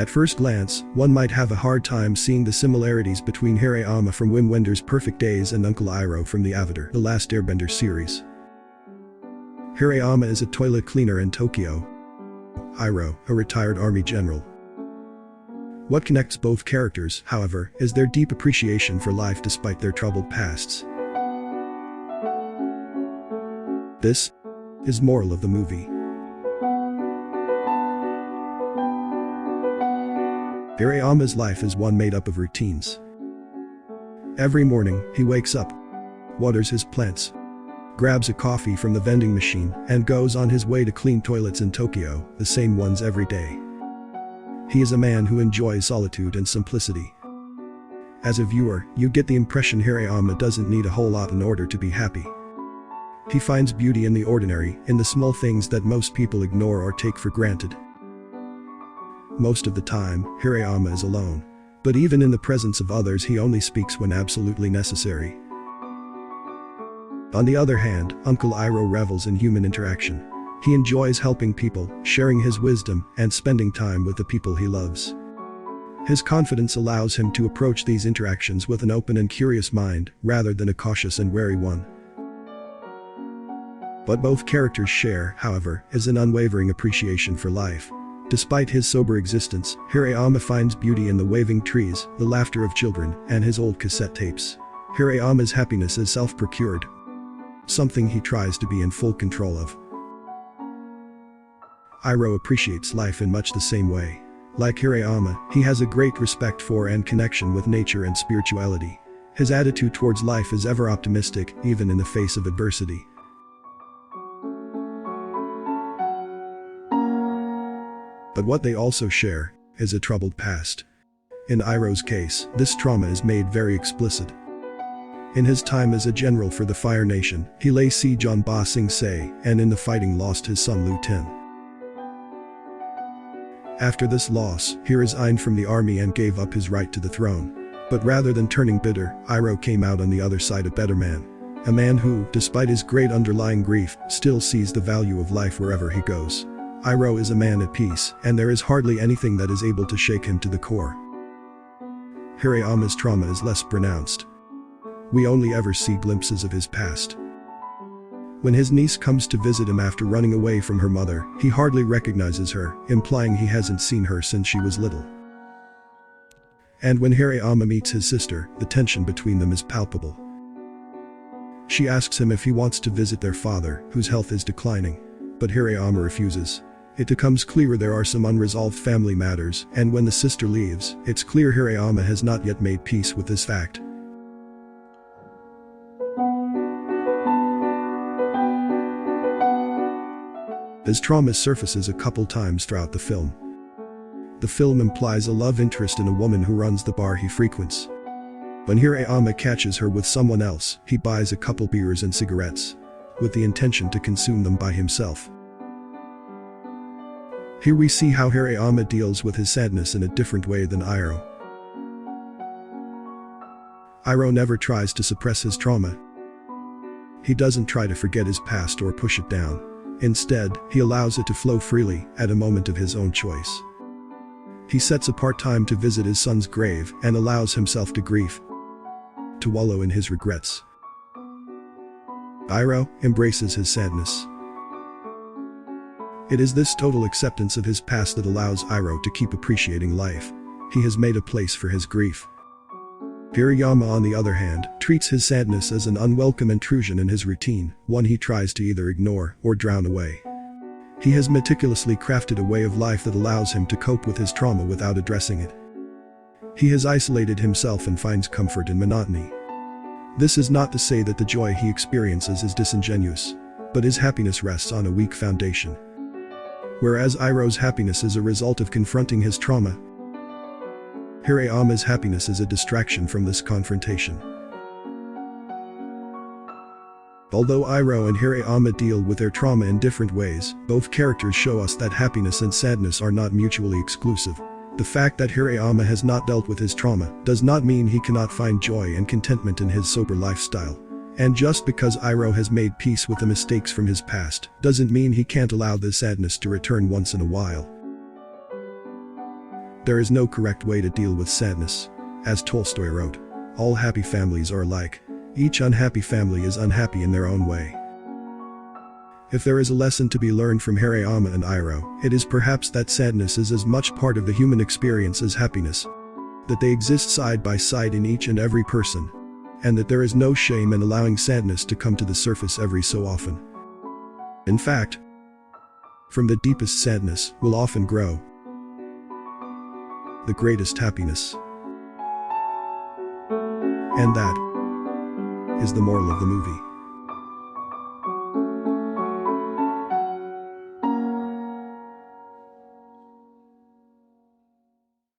At first glance, one might have a hard time seeing the similarities between Hirayama from Wim Wenders's Perfect Days and Uncle Iroh from the Avatar: The Last Airbender series. Hirayama is a toilet cleaner in Tokyo. Iroh, a retired army general. What connects both characters, however, is their deep appreciation for life despite their troubled pasts. This is moral of the movie. Hirayama's life is one made up of routines. Every morning, he wakes up, waters his plants, grabs a coffee from the vending machine, and goes on his way to clean toilets in Tokyo, the same ones every day. He is a man who enjoys solitude and simplicity. As a viewer, you get the impression Hirayama doesn't need a whole lot in order to be happy. He finds beauty in the ordinary, in the small things that most people ignore or take for granted. Most of the time, Hirayama is alone. But even in the presence of others, he only speaks when absolutely necessary. On the other hand, Uncle Iroh revels in human interaction. He enjoys helping people, sharing his wisdom, and spending time with the people he loves. His confidence allows him to approach these interactions with an open and curious mind, rather than a cautious and wary one. What both characters share, however, is an unwavering appreciation for life. Despite his sober existence, Hirayama finds beauty in the waving trees, the laughter of children, and his old cassette tapes. Hirayama's happiness is self-procured, something he tries to be in full control of. Iroh appreciates life in much the same way. Like Hirayama, he has a great respect for and connection with nature and spirituality. His attitude towards life is ever optimistic, even in the face of adversity. But what they also share is a troubled past. In Iroh's case, this trauma is made very explicit. In his time as a general for the Fire Nation, he lay siege on Ba Sing Se, and in the fighting lost his son Lu Tin. After this loss, he resigned from the army and gave up his right to the throne. But rather than turning bitter, Iroh came out on the other side a better man. A man who, despite his great underlying grief, still sees the value of life wherever he goes. Iroh is a man at peace, and there is hardly anything that is able to shake him to the core. Hirayama's trauma is less pronounced. We only ever see glimpses of his past. When his niece comes to visit him after running away from her mother, he hardly recognizes her, implying he hasn't seen her since she was little. And when Hirayama meets his sister, the tension between them is palpable. She asks him if he wants to visit their father, whose health is declining. But Hirayama refuses. It becomes clear there are some unresolved family matters, and when the sister leaves, it's clear Hirayama has not yet made peace with this fact. His trauma surfaces a couple times throughout the film. The film implies a love interest in a woman who runs the bar he frequents. When Hirayama catches her with someone else, he buys a couple beers and cigarettes, with the intention to consume them by himself. Here we see how Hirayama deals with his sadness in a different way than Iroh. Iroh never tries to suppress his trauma. He doesn't try to forget his past or push it down. Instead, he allows it to flow freely, at a moment of his own choice. He sets apart time to visit his son's grave and allows himself to grieve, to wallow in his regrets. Iroh embraces his sadness. It is this total acceptance of his past that allows Iroh to keep appreciating life. He has made a place for his grief. Hirayama, on the other hand, treats his sadness as an unwelcome intrusion in his routine, one he tries to either ignore or drown away. He has meticulously crafted a way of life that allows him to cope with his trauma without addressing it. He has isolated himself and finds comfort in monotony. This is not to say that the joy he experiences is disingenuous, but his happiness rests on a weak foundation. Whereas Iroh's happiness is a result of confronting his trauma, Hirayama's happiness is a distraction from this confrontation. Although Iroh and Hirayama deal with their trauma in different ways, both characters show us that happiness and sadness are not mutually exclusive. The fact that Hirayama has not dealt with his trauma does not mean he cannot find joy and contentment in his sober lifestyle. And just because Iroh has made peace with the mistakes from his past, doesn't mean he can't allow the sadness to return once in a while. There is no correct way to deal with sadness. As Tolstoy wrote, all happy families are alike. Each unhappy family is unhappy in their own way. If there is a lesson to be learned from Hirayama and Iroh, it is perhaps that sadness is as much part of the human experience as happiness. That they exist side by side in each and every person. And that there is no shame in allowing sadness to come to the surface every so often. In fact, from the deepest sadness will often grow the greatest happiness. And that is the moral of the movie.